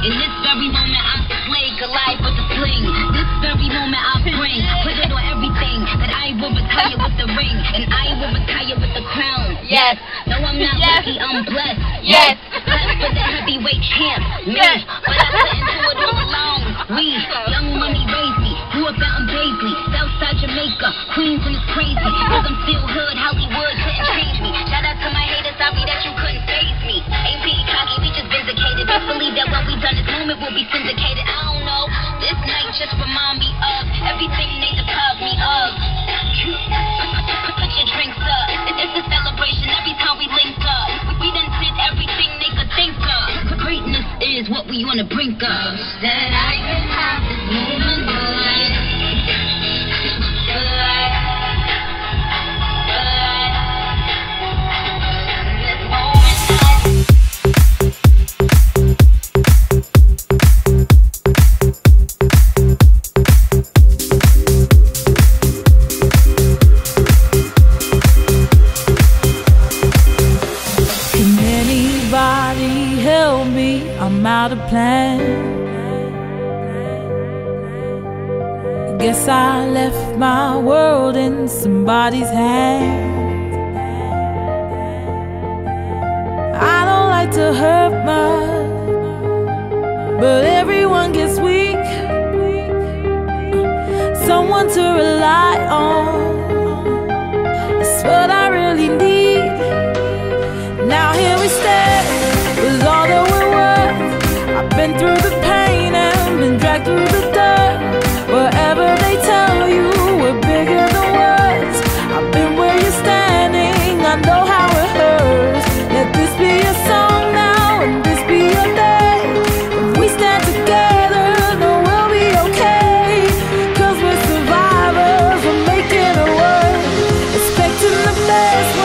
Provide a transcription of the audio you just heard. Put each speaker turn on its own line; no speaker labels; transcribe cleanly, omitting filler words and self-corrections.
In this very moment I slay Goliath with the sling. This very moment I bring, put it on everything. That I will retire with the ring, and I will retire with the crown.
Yes.
No, I'm not lucky, I'm blessed.
Yes.
Blessed for the heavyweight champ. Me, but I couldn't do it all alone. We, young money raised me, grew up out in Paisley, Southside Jamaica, Queens, and it's crazy. Cause I'm still hood, Hollywood couldn't change me. Shout out to my haters, sorry that you couldn't face me. Ain't being cocky, we just vindicated. Best believe that what we done this moment will be syndicated. I don't know, this night just remind me of everything they deprived me of. Put your drinks up, it's a celebration every time we link up. We done did everything they could think of. Greatness is what we on the brink of. That I can have this moment of life.
Help me, I'm out of plan. Guess I left my world in somebody's hands. I don't like to hurt much, but everyone gets weak. Someone to rely on, that's what I really need. Now here we stand, with all that we're worth. I've been through the pain and been dragged through the dirt. Wherever they tell you we're bigger than words, I've been where you're standing, I know how it hurts. Let this be your song now, and this be your day. If we stand together, then we'll be okay. Cause we're survivors, we're making it work. Expecting the best.